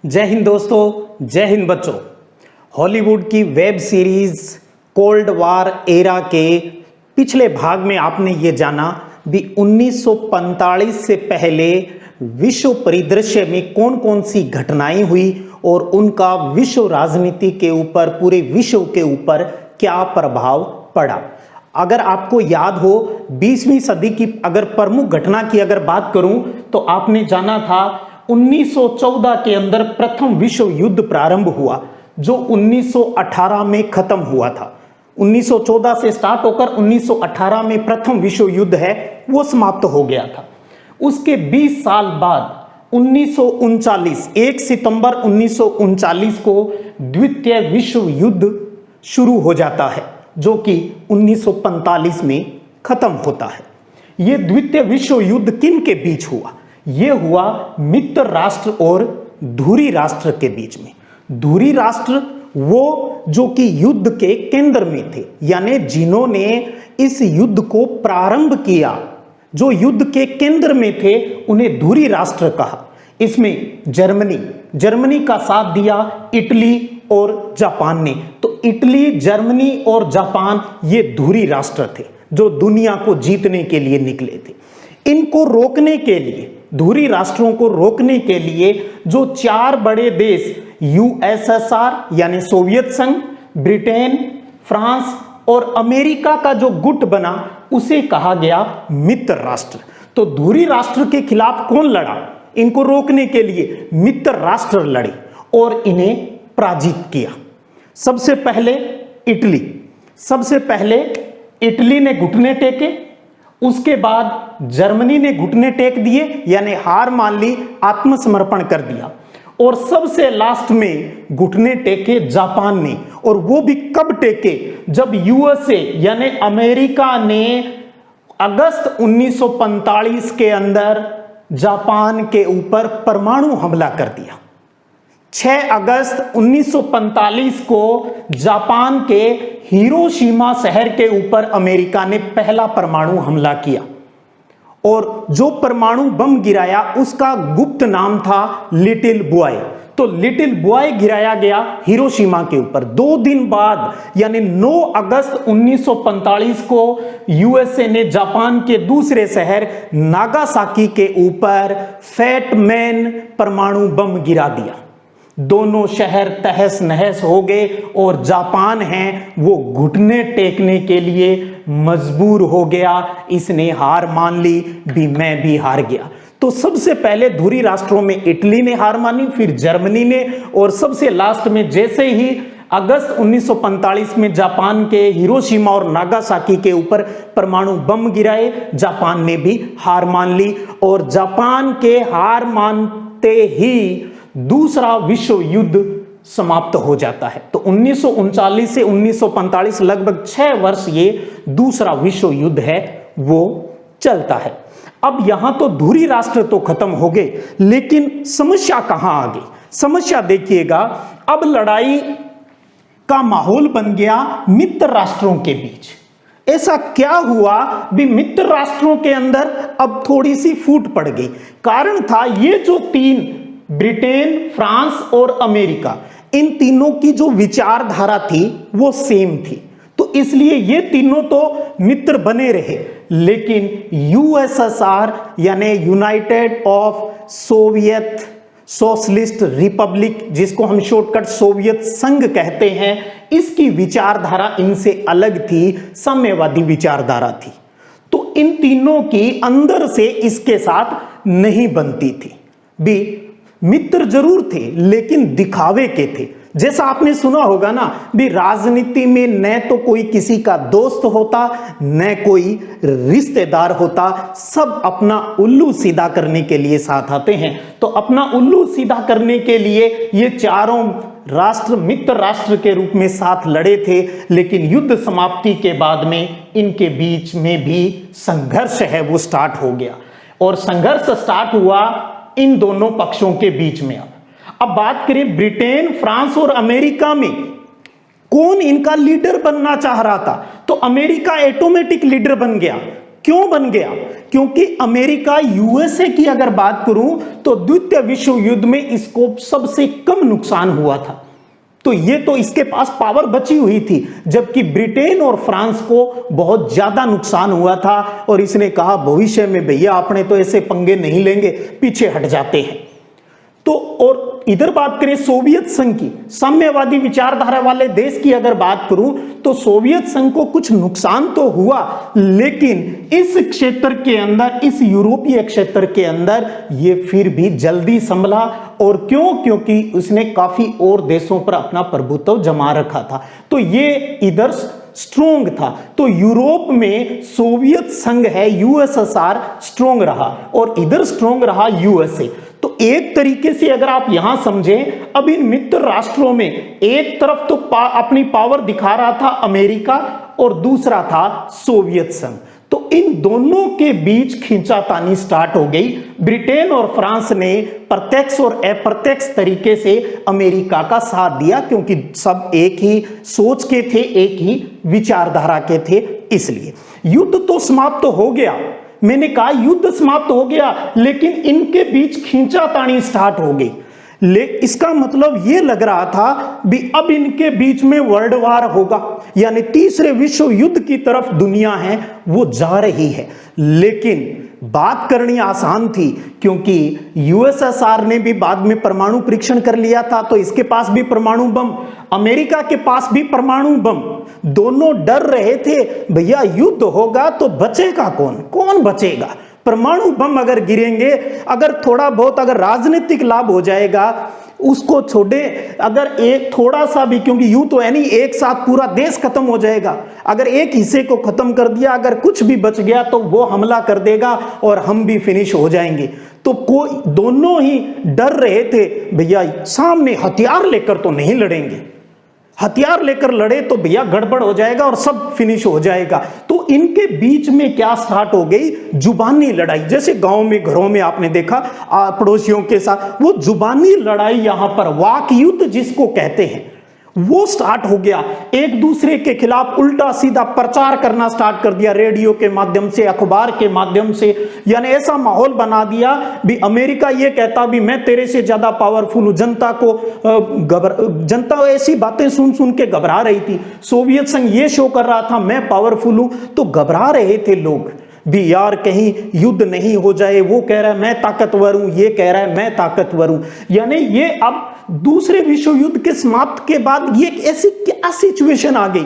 जय हिंद दोस्तों, जय हिंद बच्चों। हॉलीवुड की web series cold war era के पिछले भाग में आपने ये जाना भी 1945 से पहले विश्व परिदृश्य में कौन कौन सी घटनाएं हुई और उनका विश्व राजनीति के ऊपर, पूरे विश्व के ऊपर क्या प्रभाव पड़ा। अगर आपको याद हो 20वीं सदी की अगर प्रमुख घटना की अगर बात करूं तो आपने जाना था 1914 के अंदर प्रथम विश्व युद्ध प्रारंभ हुआ जो 1918 में खत्म हुआ था। 1914 से स्टार्ट होकर 1918 में प्रथम विश्व युद्ध है वो समाप्त हो गया था। उसके 20 साल बाद 1939 1 सितंबर 1939 को द्वितीय विश्व युद्ध शुरू हो जाता है जो कि 1945 में खत्म होता है। यह द्वितीय विश्व युद्ध किन के बीच हुआ? यह हुआ मित्र राष्ट्र और धुरी राष्ट्र के बीच में। धुरी राष्ट्र वो जो कि युद्ध के केंद्र में थे, यानी जिन्होंने इस युद्ध को प्रारंभ किया, जो युद्ध के केंद्र में थे, उन्हें धुरी राष्ट्र कहा। इसमें जर्मनी का साथ दिया इटली और जापान ने। तो इटली, जर्मनी और जापान ये धुरी राष्ट्र थे जो दुनिया को जीतने के लिए निकले थे। इनको रोकने के लिए, धुरी राष्ट्रों को रोकने के लिए जो चार बड़े देश यूएसएसआर यानी सोवियत संघ, ब्रिटेन, फ्रांस और अमेरिका का जो गुट बना उसे कहा गया मित्र राष्ट्र। तो धुरी राष्ट्र के खिलाफ कौन लड़ा? इनको रोकने के लिए मित्र राष्ट्र लड़े और इन्हें पराजित किया। सबसे पहले इटली ने घुटने टेके, उसके बाद जर्मनी ने घुटने टेक दिए यानी हार मान ली, आत्मसमर्पण कर दिया, और सबसे लास्ट में घुटने टेके जापान ने। और वो भी कब टेके? जब यूएसए यानी अमेरिका ने अगस्त 1945 के अंदर जापान के ऊपर परमाणु हमला कर दिया। 6 अगस्त 1945 को जापान के हिरोशिमा शहर के ऊपर अमेरिका ने पहला परमाणु हमला किया और जो परमाणु बम गिराया उसका गुप्त नाम था लिटिल बॉय। तो लिटिल बॉय गिराया गया हिरोशिमा के ऊपर। 2 दिन बाद यानी 9 अगस्त 1945 को यूएसए ने जापान के दूसरे शहर नागासाकी के ऊपर फैट मैन परमाणु बम गिरा दिया। दोनों शहर तहस नहस हो गए और जापान है वो घुटने टेकने के लिए मजबूर हो गया। इसने हार मान ली भी, मैं भी हार गया। तो सबसे पहले धुरी राष्ट्रों में इटली ने हार मानी, फिर जर्मनी ने, और सबसे लास्ट में जैसे ही अगस्त 1945 में जापान के हिरोशिमा और नागासाकी के ऊपर परमाणु बम गिराए, जापान ने भी हार मान ली। और जापान के हार मानते ही दूसरा विश्व युद्ध समाप्त हो जाता है। तो 1939 से 1945 लगभग 6 वर्ष ये दूसरा विश्व युद्ध है वो चलता है। अब यहां तो धुरी राष्ट्र तो खत्म हो गए, लेकिन समस्या कहां आ गई? समस्या देखिएगा, अब लड़ाई का माहौल बन गया मित्र राष्ट्रों के बीच। ऐसा क्या हुआ भी मित्र राष्ट्रों के अंदर अब थोड़ी सी फूट पड़ गई? कारण था ये जो 3 ब्रिटेन, फ्रांस और अमेरिका, इन तीनों की जो विचारधारा थी वो सेम थी। तो इसलिए ये तीनों तो मित्र बने रहे, लेकिन यूएसएसआर यानी United of Soviet socialist Republic, जिसको हम शॉर्टकट सोवियत संघ कहते हैं, इसकी विचारधारा इनसे अलग थी, साम्यवादी विचारधारा थी। तो इन तीनों की अंदर से इसके साथ नहीं बनती थी भी। मित्र जरूर थे लेकिन दिखावे के थे। जैसा आपने सुना होगा ना भी, राजनीति में न तो कोई किसी का दोस्त होता न कोई रिश्तेदार होता, सब अपना उल्लू सीधा करने के लिए साथ आते हैं। तो अपना उल्लू सीधा करने के लिए ये चारों राष्ट्र मित्र राष्ट्र के रूप में साथ लड़े थे, लेकिन युद्ध समाप्ति के बाद में इनके बीच में भी संघर्ष है वो स्टार्ट हो गया। और संघर्ष स्टार्ट हुआ इन दोनों पक्षों के बीच में। अब बात करें ब्रिटेन, फ्रांस और अमेरिका में कौन इनका लीडर बनना चाह रहा था? तो अमेरिका ऑटोमेटिक लीडर बन गया। क्यों बन गया? क्योंकि अमेरिका यूएसए की अगर बात करूं तो द्वितीय विश्व युद्ध में इसको सबसे कम नुकसान हुआ था, तो ये तो इसके पास पावर बची हुई थी, जबकि ब्रिटेन और फ्रांस को बहुत ज्यादा नुकसान हुआ था और इसने कहा भविष्य में भैया अपने तो ऐसे पंगे नहीं लेंगे, पीछे हट जाते हैं। तो और इधर बात करें सोवियत संघ की, साम्यवादी विचारधारा वाले देश की अगर बात करूं तो सोवियत संघ को कुछ नुकसान तो हुआ, लेकिन इस क्षेत्र के अंदर, इस यूरोपीय क्षेत्र के अंदर ये फिर भी जल्दी संभला। और क्यों? क्योंकि उसने काफी और देशों पर अपना प्रभुत्व जमा रखा था, तो ये इधर स्ट्रोंग था। तो यूरोप में सोवियत संघ है, यूएसएसआर स्ट्रोंग रहा और इधर स्ट्रोंग रहा यूएसए। तो एक तरीके से अगर आप यहां समझें, अब इन मित्र राष्ट्रों में एक तरफ तो अपनी पावर दिखा रहा था अमेरिका और दूसरा था सोवियत संघ, तो इन दोनों के बीच खींचातानी स्टार्ट हो गई। ब्रिटेन और फ्रांस ने प्रत्यक्ष और अप्रत्यक्ष तरीके से अमेरिका का साथ दिया, क्योंकि सब एक ही सोच के थे, एक ही विचारधारा के थे। इसलिए युद्ध तो समाप्त हो गया, मैंने कहा युद्ध समाप्त हो गया, लेकिन इनके बीच खींचातानी स्टार्ट हो गई। इसका मतलब यह लग रहा था भी अब इनके बीच में वर्ल्ड वार होगा, यानी तीसरे विश्व युद्ध की तरफ दुनिया है वो जा रही है। लेकिन बात करनी आसान थी, क्योंकि यूएसएसआर ने भी बाद में परमाणु परीक्षण कर लिया था, तो इसके पास भी परमाणु बम, अमेरिका के पास भी परमाणु बम, दोनों डर रहे थे भैया युद्ध होगा तो बचेगा कौन? कौन बचेगा? परमाणु बम अगर गिरेंगे, अगर थोड़ा बहुत अगर राजनीतिक लाभ हो जाएगा उसको छोड़े, अगर एक थोड़ा सा भी, क्योंकि यूं तो है नहीं एक साथ पूरा देश खत्म हो जाएगा, अगर एक हिस्से को खत्म कर दिया, अगर कुछ भी बच गया तो वो हमला कर देगा और हम भी फिनिश हो जाएंगे। तो कोई, दोनों ही डर रहे थे भैया सामने हथियार लेकर तो नहीं लड़ेंगे, हथियार लेकर लड़े तो भैया गड़बड़ हो जाएगा और सब फिनिश हो जाएगा। तो इनके बीच में क्या स्टार्ट हो गई? जुबानी लड़ाई। जैसे गांव में, घरों में आपने देखा पड़ोसियों के साथ, वो जुबानी लड़ाई, यहां पर वाक युद्ध जिसको कहते हैं, वो स्टार्ट हो गया। एक दूसरे के खिलाफ उल्टा सीधा प्रचार करना स्टार्ट कर दिया, रेडियो के माध्यम से, अखबार के माध्यम से, यानी ऐसा माहौल बना दिया भी अमेरिका ये कहता भी मैं तेरे से ज्यादा पावरफुल हूं। जनता को जनता ऐसी बातें सुन सुन के घबरा रही थी। सोवियत संघ ये शो कर रहा था मैं पावरफुल हूं, तो घबरा रहे थे लोग भी यार कहीं युद्ध नहीं हो जाए। वो कह रहा है मैं ताकतवर हूं, ये कह रहा है मैं ताकतवर हूं। यानी ये अब दूसरे विश्व युद्ध के समाप्त के बाद ये ऐसी क्या सिचुएशन आ गई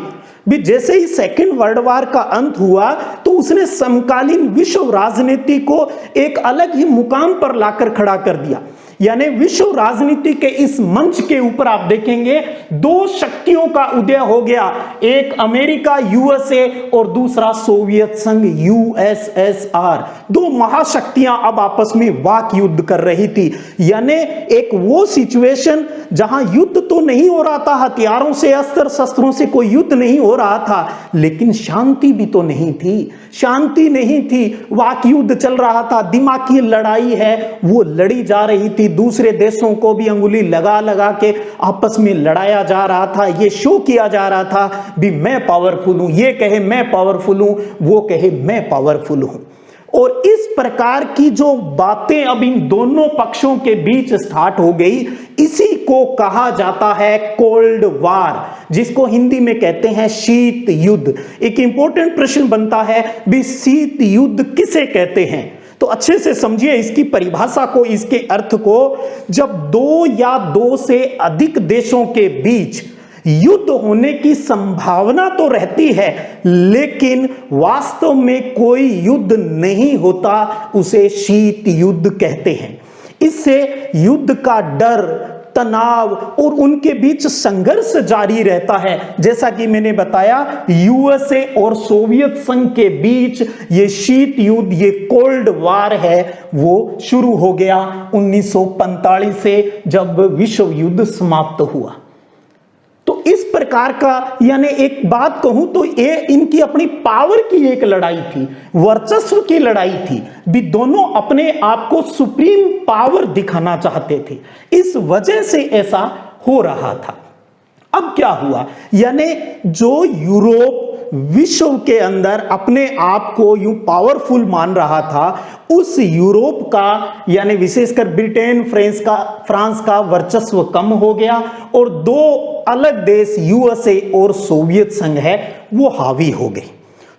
भी जैसे ही सेकेंड वर्ल्ड वार का अंत हुआ तो उसने समकालीन विश्व राजनीति को एक अलग ही मुकाम पर लाकर खड़ा कर दिया। यानी विश्व राजनीति के इस मंच के ऊपर आप देखेंगे दो शक्तियों का उदय हो गया, एक अमेरिका यूएसए और दूसरा सोवियत संघ यूएसएसआर। दो महाशक्तियां अब आपस में वाक युद्ध कर रही थी। यानी एक वो सिचुएशन जहां युद्ध तो नहीं हो रहा था, हथियारों से, अस्त्र शस्त्रों से कोई युद्ध नहीं हो रहा था, लेकिन शांति भी तो नहीं थी, शांति नहीं थी, वाक युद्ध चल रहा था, दिमागी लड़ाई है वो लड़ी जा रही थी। दूसरे देशों को भी अंगुली लगा लगा के आपस में लड़ाया जा रहा था, ये शो किया जा रहा था भी मैं पावरफुल हूं, ये कहे मैं पावरफुल हूं, वो कहे मैं पावरफुल हूं। और इस प्रकार की जो बातें अब इन दोनों पक्षों के बीच स्टार्ट हो गई, इसी को कहा जाता है कोल्ड वार, जिसको हिंदी में कहते हैं शीत युद्ध। एक इंपॉर्टेंट प्रश्न बनता है भी शीत युद्ध किसे कहते हैं? तो अच्छे से समझिए इसकी परिभाषा को, इसके अर्थ को। जब दो या दो से अधिक देशों के बीच युद्ध होने की संभावना तो रहती है, लेकिन वास्तव में कोई युद्ध नहीं होता, उसे शीत युद्ध कहते हैं। इससे युद्ध का डर, तनाव और उनके बीच संघर्ष जारी रहता है। जैसा कि मैंने बताया यूएसए और सोवियत संघ के बीच ये शीत युद्ध, ये कोल्ड वार है, वो शुरू हो गया 1945 से, जब विश्व युद्ध समाप्त हुआ। तो इस प्रकार का, यानी एक बात कहूं तो ये इनकी अपनी पावर की एक लड़ाई थी, वर्चस्व की लड़ाई थी भी, दोनों अपने आप को सुप्रीम पावर दिखाना चाहते थे, इस वजह से ऐसा हो रहा था। अब क्या हुआ? यानी जो यूरोप, विश्व के अंदर अपने आप को यूं पावरफुल मान रहा था, उस यूरोप का यानी विशेषकर ब्रिटेन फ्रांस का वर्चस्व कम हो गया और दो अलग देश यूएसए और सोवियत संघ है वो हावी हो गए।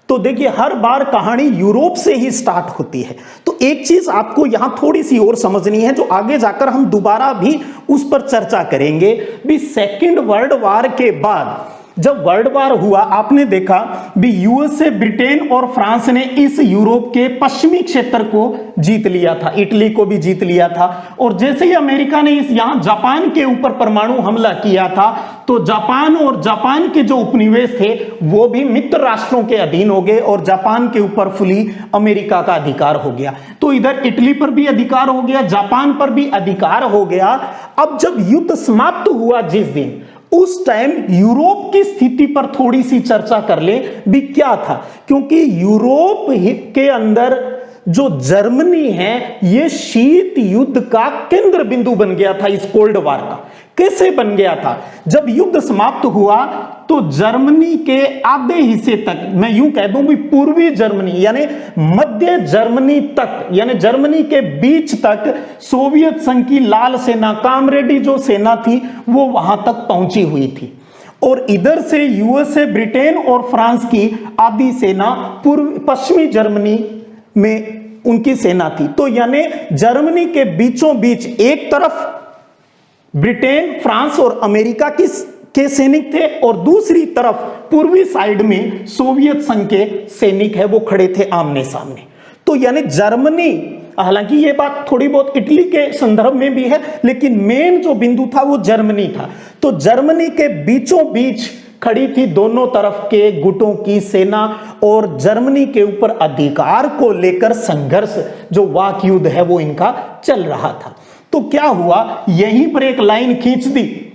तो देखिए हर बार कहानी यूरोप से ही स्टार्ट होती है। तो एक चीज आपको यहां थोड़ी सी और समझनी है जो आगे जाकर हम दोबारा भी उस पर चर्चा करेंगे भी। सेकेंड वर्ल्ड वॉर के बाद जब वर्ल्ड वॉर हुआ, आपने देखा भी यूएसए, ब्रिटेन और फ्रांस ने इस यूरोप के पश्चिमी क्षेत्र को जीत लिया था, इटली को भी जीत लिया था। और जैसे ही अमेरिका ने यहां जापान के ऊपर परमाणु हमला किया था, तो जापान और जापान के जो उपनिवेश थे वो भी मित्र राष्ट्रों के अधीन हो गए और जापान के ऊपर फुली अमेरिका का अधिकार हो गया। तो इधर इटली पर भी अधिकार हो गया, जापान पर भी अधिकार हो गया। अब जब युद्ध समाप्त हुआ जिस दिन, उस टाइम यूरोप की स्थिति पर थोड़ी सी चर्चा कर ले भी क्या था, क्योंकि यूरोप के अंदर जो जर्मनी है ये शीत युद्ध का केंद्र बिंदु बन गया था इस कोल्ड वॉर का। कैसे बन गया था? जब युद्ध समाप्त हुआ तो जर्मनी के आधे हिस्से तक, मैं यूं कह दूं भी पूर्वी जर्मनी यानी मध्य जर्मनी तक, यानी जर्मनी के बीच तक सोवियत संघ की लाल सेना, कामरेडी जो सेना थी वो वहां तक पहुंची हुई थी। और इधर से यूएसए, ब्रिटेन और फ्रांस की आधी सेना पश्चिमी जर्मनी में उनकी सेना थी। तो यानी जर्मनी के बीचों बीच एक तरफ ब्रिटेन, फ्रांस और अमेरिका के सैनिक थे और दूसरी तरफ पूर्वी साइड में सोवियत संघ के सैनिक है वो खड़े थे आमने सामने। तो यानी जर्मनी, हालांकि ये बात थोड़ी बहुत इटली के संदर्भ में भी है, लेकिन मेन जो बिंदु था वो जर्मनी था। तो जर्मनी के बीचों बीच खड़ी थी दोनों तरफ के गुटों की सेना और जर्मनी के ऊपर अधिकार को लेकर संघर्ष, जो वाक युद्ध है वो इनका चल रहा था। तो क्या हुआ, यहीं पर एक लाइन खींच दी,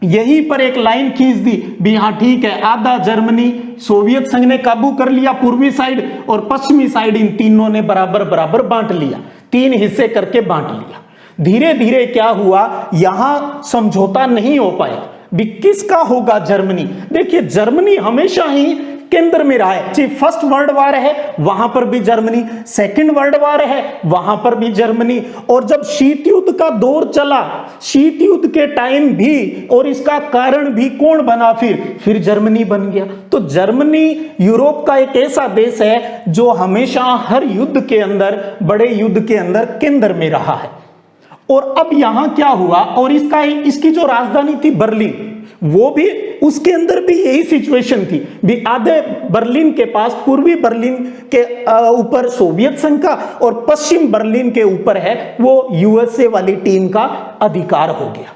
यहीं पर एक लाइन खींच दी भी हाँ ठीक है, आधा जर्मनी सोवियत संघ ने काबू कर लिया पूर्वी साइड और पश्चिमी साइड इन तीनों ने बराबर बराबर बांट लिया, 3 हिस्से करके बांट लिया। धीरे धीरे क्या हुआ, यहां समझौता नहीं हो पाया भी किसका होगा जर्मनी। देखिए जर्मनी हमेशा ही केंद्र में रहा है, चाहे फर्स्ट वर्ल्ड वॉर है वहां पर भी जर्मनी, सेकंड वर्ल्ड वॉर है वहां पर भी जर्मनी, और जब शीत युद्ध का दौर चला, शीत युद्ध के टाइम भी, और इसका कारण भी कौन बना, फिर जर्मनी बन गया। तो जर्मनी यूरोप का एक ऐसा देश है जो हमेशा हर युद्ध के अंदर, बड़े युद्ध के अंदर केंद्र में रहा है। और अब यहां क्या हुआ, और इसकी जो राजधानी थी बर्लिन, वो भी, उसके अंदर भी यही सिचुएशन थी भी आधे बर्लिन के पास, पूर्वी बर्लिन के ऊपर सोवियत संघ का और पश्चिम बर्लिन के ऊपर है वो यूएसए वाली टीम का अधिकार हो गया।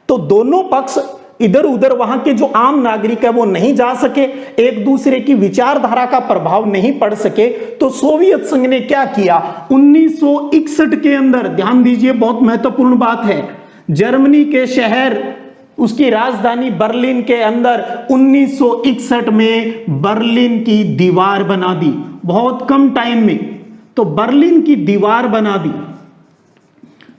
तो दोनों पक्ष इधर उधर, वहां के जो आम नागरिक है वो नहीं जा सके, एक दूसरे की विचारधारा का प्रभाव नहीं पड़ सके। तो सोवियत संघ ने क्या किया, 1961 के अंदर, ध्यान दीजिए बहुत महत्वपूर्ण बात है, जर्मनी के शहर, उसकी राजधानी बर्लिन के अंदर 1961 में बर्लिन की दीवार बना दी, बहुत कम टाइम में। तो बर्लिन की दीवार बना दी,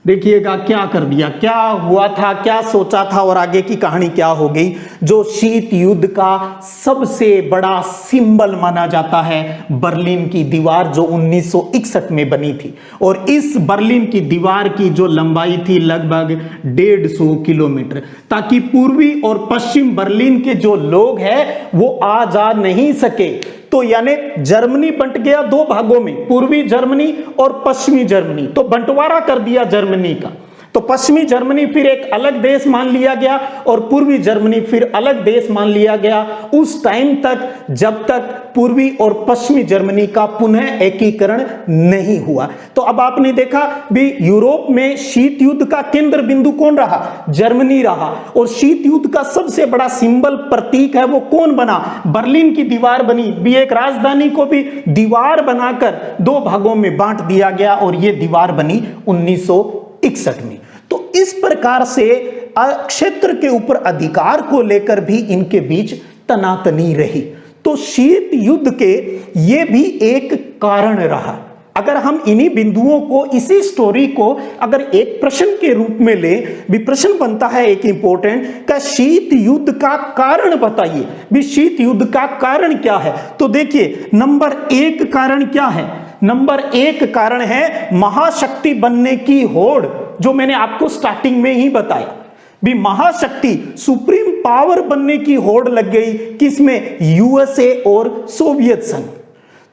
देखिएगा क्या कर दिया, क्या हुआ था, क्या सोचा था और आगे की कहानी क्या हो गई। जो शीत युद्ध का सबसे बड़ा सिंबल माना जाता है बर्लिन की दीवार, जो 1961 में बनी थी, और इस बर्लिन की दीवार की जो लंबाई थी लगभग 150 किलोमीटर, ताकि पूर्वी और पश्चिम बर्लिन के जो लोग हैं वो आ जा नहीं सके। तो यानी जर्मनी बंट गया 2 भागों में, पूर्वी जर्मनी और पश्चिमी जर्मनी। तो बंटवारा कर दिया जर्मनी का, तो पश्चिमी जर्मनी फिर एक अलग देश मान लिया गया और पूर्वी जर्मनी फिर अलग देश मान लिया गया, उस टाइम तक जब तक पूर्वी और पश्चिमी जर्मनी का पुनः एकीकरण नहीं हुआ। तो अब आपने देखा भी यूरोप में शीत युद्ध का केंद्र बिंदु कौन रहा, जर्मनी रहा, और शीत युद्ध का सबसे बड़ा सिंबल, प्रतीक है वो कौन बना, बर्लिन की दीवार बनी भी। एक राजधानी को भी दीवार बनाकर 2 भागों में बांट दिया गया और ये दीवार बनी 1961 में। तो इस प्रकार से क्षेत्र के ऊपर अधिकार को लेकर भी इनके बीच तनातनी रही। तो शीत युद्ध के ये भी एक कारण रहा, अगर हम इन्हीं बिंदुओं को, इसी स्टोरी को अगर एक प्रश्न के रूप में ले, भी प्रश्न बनता है एक इंपॉर्टेंट का, शीत युद्ध का कारण बताइए। भी शीत युद्ध का कारण क्या है? तो देखिए नंबर 1 कारण क्या है? नंबर 1 कारण है महाशक्ति बनने की होड़, जो मैंने आपको स्टार्टिंग में ही बताया। भी महाशक्ति, सुप्रीम पावर बनने की होड़ लग गई किसमें? यूएसए और सोवियत संघ।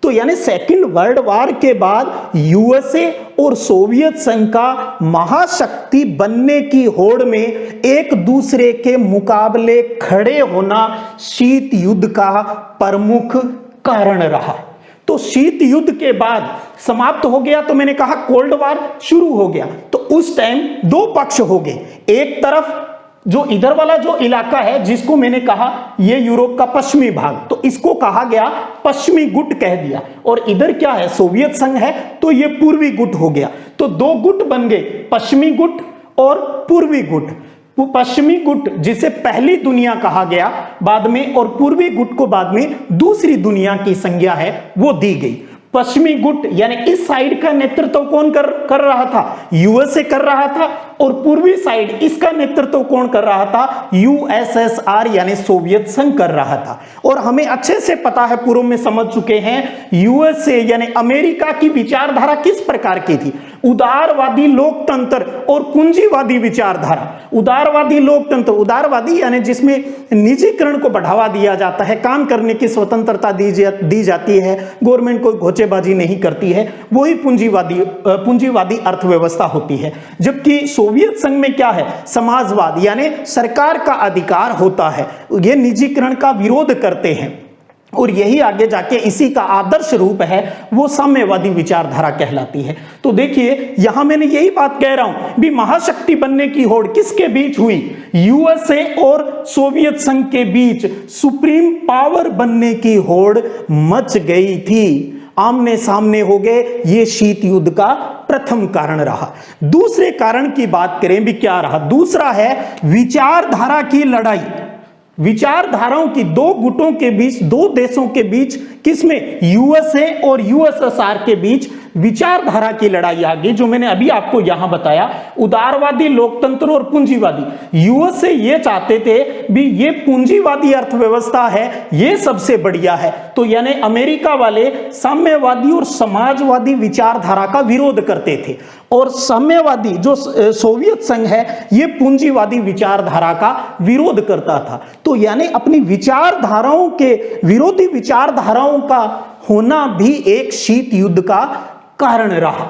तो यानी सेकंड वर्ल्ड वॉर के बाद यूएसए और सोवियत संघ का महाशक्ति बनने की होड़ में एक दूसरे के मुकाबले खड़े होना शीत युद्ध का प्रमुख कारण रहा। तो शीत युद्ध के बाद समाप्त हो गया, तो मैंने कहा कोल्ड वॉर शुरू हो गया। तो उस टाइम 2 पक्ष हो गए। एक तरफ जो इधर वाला जो इलाका है, जिसको मैंने कहा ये यूरोप का पश्चिमी भाग, तो इसको कहा गया पश्चिमी गुट कह दिया। और इधर क्या है? सोवियत संघ है, तो ये पूर्वी गुट हो गया। तो 2 गुट बन गए, पश्चिमी गुट और पूर्वी गुट। पश्चिमी गुट जिसे पहली दुनिया कहा गया बाद में, और पूर्वी गुट को बाद में दूसरी दुनिया की संज्ञा है वो दी गई। पश्चिमी गुट यानी इस साइड का नेतृत्व कौन कर रहा था? यूएसए कर रहा था। और पूर्वी साइड इसका नेतृत्व कौन कर रहा था? यूएसएसआर यानी सोवियत संघ कर रहा था। और हमें अच्छे से पता है, पूर्व में समझ चुके हैं, यूएसए यानी अमेरिका की विचारधारा किस प्रकार की थी? उदारवादी लोकतंत्र और पूंजीवादी विचारधारा। उदारवादी लोकतंत्र, उदारवादी यानी जिसमें निजीकरण को बढ़ावा दिया जाता है, काम करने की स्वतंत्रता दी जाती है, गवर्नमेंट कोई घोचेबाजी नहीं करती है, वही पूंजीवादी अर्थव्यवस्था होती है। जबकि सोवियत संघ में क्या है? समाजवाद यानी सरकार का अधिकार होता है, ये निजीकरण का विरोध करते हैं। और यही आगे जाके इसी का आदर्श रूप है, वो साम्यवादी विचारधारा कहलाती है। तो देखिए यहां मैंने यही बात कह रहा हूं भी महाशक्ति बनने की होड़ किसके बीच हुई? यूएसए और सोवियत संघ के बीच सुप्रीम पावर बनने की होड़ मच गई थी, आमने सामने हो गए। ये शीत युद्ध का प्रथम कारण रहा। दूसरे कारण की बात करें भी, क्या रहा? दूसरा है विचारधारा की लड़ाई। विचारधाराओं की 2 गुटों के बीच, 2 देशों के बीच, किसमें? यूएसए और यूएसएसआर के बीच विचारधारा की लड़ाई आ गई, जो मैंने अभी आपको यहां बताया, उदारवादी लोकतंत्र और पूंजीवादी। यूएसए ये चाहते थे भी ये पूंजीवादी अर्थव्यवस्था है, ये सबसे बढ़िया है। तो यानी अमेरिका वाले साम्यवादी और समाजवादी विचारधारा का विरोध करते थे, और साम्यवादी जो सोवियत संघ है ये पूंजीवादी विचारधारा का विरोध करता था। तो यानी अपनी विचारधाराओं के, विरोधी विचारधाराओं का होना भी एक शीत युद्ध का कारण रहा।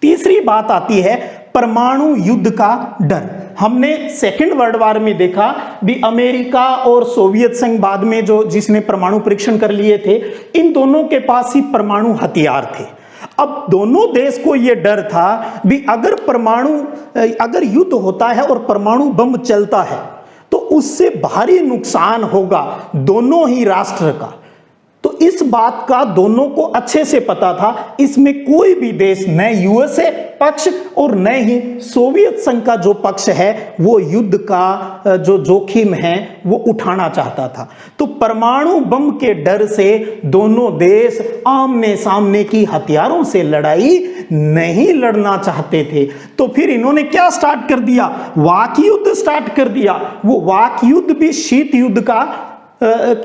तीसरी बात आती है परमाणु युद्ध का डर। हमने सेकेंड वर्ल्ड वॉर में देखा भी अमेरिका और सोवियत संघ बाद में जो जिसने परमाणु परीक्षण कर लिए थे, इन दोनों के पास ही परमाणु हथियार थे। अब दोनों देश को यह डर था भी अगर युद्ध होता है और परमाणु बम चलता है तो उससे भारी नुकसान होगा दोनों ही राष्ट्र का। तो इस बात का दोनों को अच्छे से पता था, इसमें कोई भी देश, न यूएसए पक्ष और न ही सोवियत संघ का जो पक्ष है वो युद्ध का जो जोखिम है वो उठाना चाहता था। तो परमाणु बम के डर से दोनों देश आमने सामने की हथियारों से लड़ाई नहीं लड़ना चाहते थे। तो फिर इन्होंने क्या स्टार्ट कर दिया? वाक युद्ध स्टार्ट कर दिया। वो वाक युद्ध भी शीत युद्ध का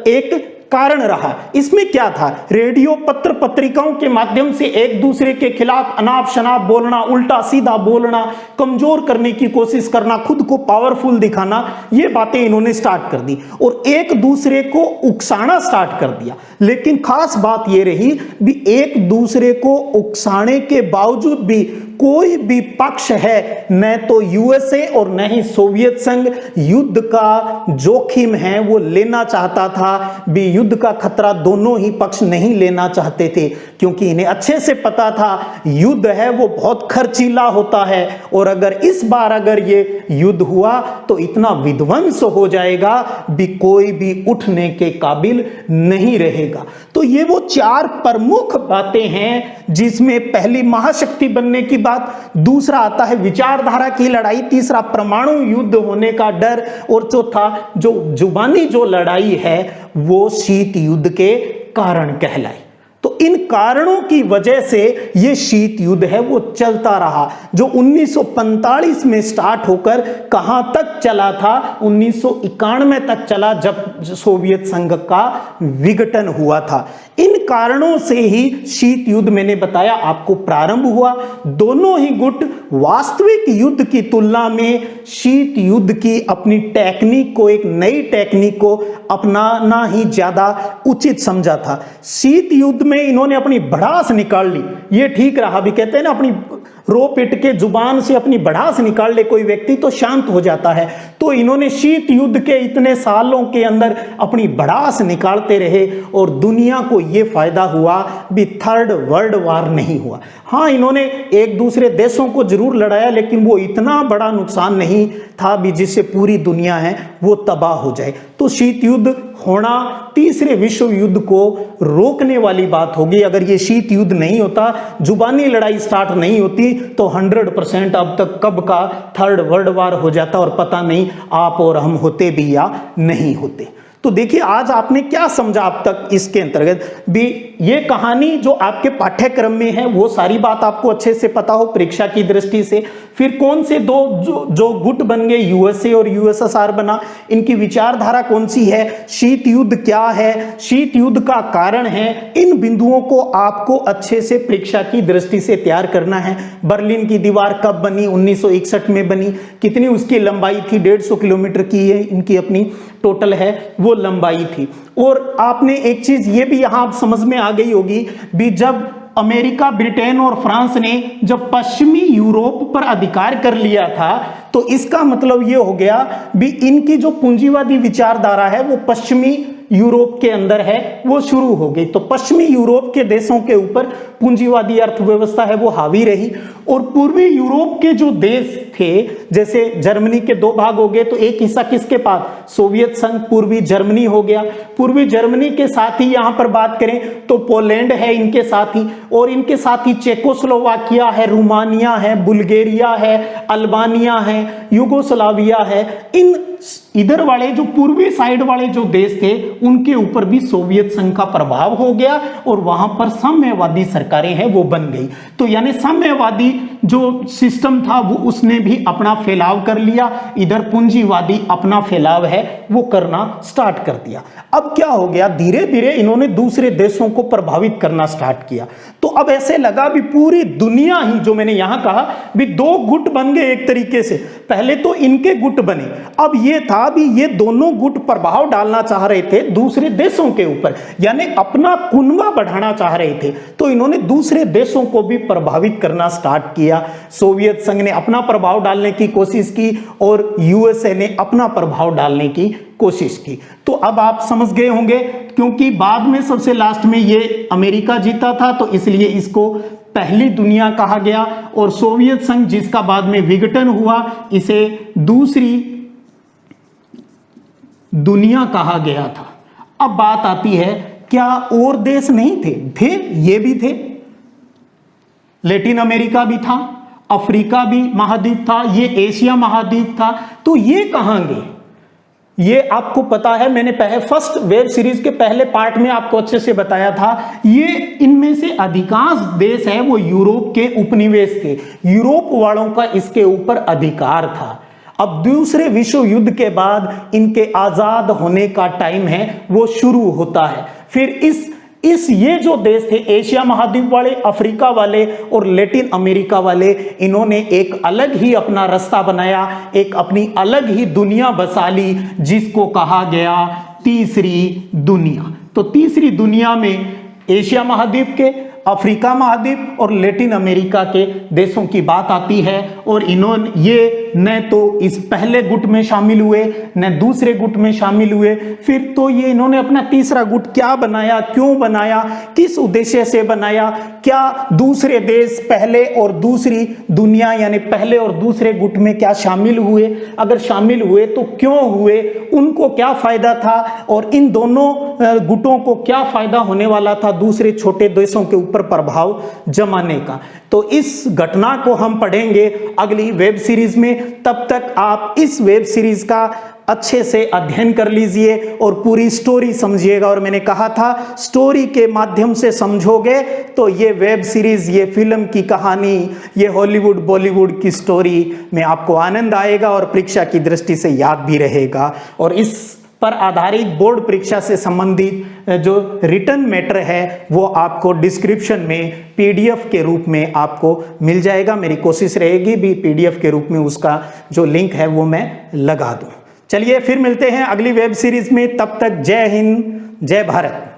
एक कारण रहा। इसमें क्या था? रेडियो, पत्र पत्रिकाओं के माध्यम से एक दूसरे के खिलाफ अनाप शनाप बोलना, उल्टा सीधा बोलना, कमजोर करने की कोशिश करना, खुद को पावरफुल दिखाना, ये बातें इन्होंने स्टार्ट कर दी और एक दूसरे को उकसाना स्टार्ट कर दिया। लेकिन खास बात ये रही भी एक दूसरे को उकसाने के बावजूद भी कोई भी पक्ष है, न तो यूएसए और न ही सोवियत संघ, युद्ध का जोखिम है वो लेना चाहता था। भी युद्ध का खतरा दोनों ही पक्ष नहीं लेना चाहते थे, क्योंकि इन्हें अच्छे से पता था युद्ध है वो बहुत खर्चीला होता है, और अगर इस बार अगर ये युद्ध हुआ तो इतना विध्वंस हो जाएगा भी कोई भी उठने के काबिल नहीं रहेगा। तो ये वो 4 प्रमुख बातें हैं जिसमें पहली महाशक्ति बनने की बात, दूसरा आता है विचारधारा की लड़ाई, तीसरा परमाणु युद्ध होने का डर, और चौथा जो जुबानी जो लड़ाई है वो शीत युद्ध के कारण कहलाई। तो इन कारणों की वजह से ये शीत युद्ध है वो चलता रहा, जो 1945 में स्टार्ट होकर कहां तक चला था, 1991 तक चला, जब सोवियत संघ का विघटन हुआ था। इन कारणों से ही शीत युद्ध मैंने बताया आपको प्रारंभ हुआ। दोनों ही गुट वास्तविक युद्ध की तुलना में शीत युद्ध की अपनी टेक्निक को, एक नई टेक्निक को अपनाना ही ज्यादा उचित समझा था। शीत युद्ध में इन्होंने अपनी भड़ास निकाल ली, ये ठीक रहा। भी कहते हैं ना, अपनी रो पिट के जुबान से अपनी भड़ास निकाल ले कोई व्यक्ति तो शांत हो जाता है। तो इन्होंने शीत युद्ध के इतने सालों के अंदर अपनी भड़ास निकालते रहे और दुनिया को यह फायदा हुआ भी थर्ड वर्ल्ड वार नहीं हुआ। हाँ, इन्होंने एक दूसरे देशों को जरूर लड़ाया, लेकिन वो इतना बड़ा नुकसान नहीं था भी जिससे पूरी दुनिया है वो तबाह हो जाए। तो शीत युद्ध होना तीसरे विश्व युद्ध को रोकने वाली बात होगी। अगर ये शीत युद्ध नहीं होता, जुबानी लड़ाई स्टार्ट नहीं होती, तो 100% अब तक कब का थर्ड वर्ल्ड वार हो जाता और पता नहीं आप और हम होते भी या नहीं होते। तो देखिए, आज आपने क्या समझा अब तक इसके अंतर्गत भी। ये कहानी जो आपके पाठ्यक्रम में है वो सारी बात आपको अच्छे से पता हो परीक्षा की दृष्टि से। फिर कौन से दो जो गुट बन गए, यूएसए और यूएसएसआर बना, इनकी विचारधारा कौन सी है, शीत युद्ध क्या है, शीत युद्ध का कारण है, इन बिंदुओं को आपको अच्छे से परीक्षा की दृष्टि से तैयार करना है। बर्लिन की दीवार कब बनी, 1961 में बनी, कितनी उसकी लंबाई थी, 150 किलोमीटर की है इनकी अपनी टोटल है वो लंबाई थी। और आपने एक चीज ये भी यहां समझ में आ गई होगी भी, जब अमेरिका, ब्रिटेन और फ्रांस ने जब पश्चिमी यूरोप पर अधिकार कर लिया था, तो इसका मतलब ये हो गया भी इनकी जो पूंजीवादी विचारधारा है वो पश्चिमी यूरोप के अंदर है वो शुरू हो गई। तो पश्चिमी यूरोप के देशों के ऊपर पूंजीवादी अर्थव्यवस्था है वो हावी रही। और पूर्वी यूरोप के जो देश थे, जैसे जर्मनी के दो भाग हो गए, तो एक हिस्सा किसके पास, सोवियत संघ, पूर्वी जर्मनी हो गया। पूर्वी जर्मनी के साथ ही यहां पर बात करें तो पोलैंड है इनके साथ ही, और इनके साथ ही चेकोस्लोवाकिया है, रोमानिया है, बुल्गारिया है, अल्बानिया है, युगोस्लाविया है। इन इधर वाले जो पूर्वी साइड वाले जो देश थे उनके ऊपर भी सोवियत संघ का प्रभाव हो गया और वहां पर साम्यवादी सरकारें हैं वो बन गई। तो यानी साम्यवादी जो सिस्टम था वो उसने भी अपना फैलाव कर लिया, इधर पूंजीवादी अपना फैलाव है वो करना स्टार्ट कर दिया। अब क्या हो गया, धीरे धीरे इन्होंने दूसरे देशों को प्रभावित करना स्टार्ट किया। तो अब ऐसे लगा भी पूरी दुनिया ही, जो मैंने यहां कहा भी दो गुट बन गए एक तरीके से। पहले तो इनके गुट बने, अब ये था भी ये दोनों गुट प्रभाव डालना चाह रहे थे दूसरे देशों के ऊपर, यानी अपना कुनबा बढ़ाना चाह रहे थे। तो इन्होंने दूसरे देशों को भी प्रभावित करना स्टार्ट किया। सोवियत संघ ने अपना प्रभाव डालने की कोशिश की और यूएसए ने अपना प्रभाव डालने की कोशिश की। तो अब आप समझ गए होंगे, क्योंकि बाद में सबसे लास्ट में ये अमेरिका जीता था तो इसलिए इसको पहली दुनिया कहा गया, और सोवियत संघ जिसका बाद में विघटन हुआ इसे दूसरी दुनिया कहा गया था। अब बात आती है, क्या और देश नहीं थे? ये भी थे, लैटिन अमेरिका भी था, अफ्रीका भी महाद्वीप था, ये एशिया महाद्वीप था। तो ये कहां गए? ये आपको पता है, मैंने फर्स्ट वेब सीरीज के पहले पार्ट में आपको अच्छे से बताया था। ये इनमें से अधिकांश देश है वो यूरोप के उपनिवेश थे, यूरोप वालों का इसके ऊपर अधिकार था। अब दूसरे विश्व युद्ध के बाद इनके आजाद होने का टाइम है वो शुरू होता है। फिर इस ये जो देश थे, एशिया महाद्वीप वाले, अफ्रीका वाले और लैटिन अमेरिका वाले, इन्होंने एक अलग ही अपना रास्ता बनाया, एक अपनी अलग ही दुनिया बसा ली जिसको कहा गया तीसरी दुनिया। तो तीसरी दुनिया में एशिया महाद्वीप के, अफ्रीका महाद्वीप और लैटिन अमेरिका के देशों की बात आती है। और इन्होंने ये न तो इस पहले गुट में शामिल हुए न दूसरे गुट में शामिल हुए, फिर तो ये इन्होंने अपना तीसरा गुट क्या बनाया, क्यों बनाया, किस उद्देश्य से बनाया, क्या दूसरे देश पहले और दूसरी दुनिया यानी पहले और दूसरे गुट में क्या शामिल हुए, अगर शामिल हुए तो क्यों हुए, उनको क्या फायदा था और इन दोनों गुटों को क्या फायदा होने वाला था दूसरे छोटे देशों के ऊपर प्रभाव जमाने का। तो इस घटना को हम पढ़ेंगे अगली वेब सीरीज में। तब तक आप इस वेब सीरीज का अच्छे से अध्ययन कर लीजिए और पूरी स्टोरी समझिएगा। और मैंने कहा था स्टोरी के माध्यम से समझोगे तो ये वेब सीरीज, ये फिल्म की कहानी, ये हॉलीवुड बॉलीवुड की स्टोरी में आपको आनंद आएगा और परीक्षा की दृष्टि से याद भी रहेगा। और इस पर आधारित बोर्ड परीक्षा से संबंधित जो रिटर्न मैटर है वो आपको डिस्क्रिप्शन में पीडीएफ के रूप में आपको मिल जाएगा। मेरी कोशिश रहेगी भी पीडीएफ के रूप में उसका जो लिंक है वो मैं लगा दूं। चलिए फिर मिलते हैं अगली वेब सीरीज में, तब तक जय हिंद, जय भारत।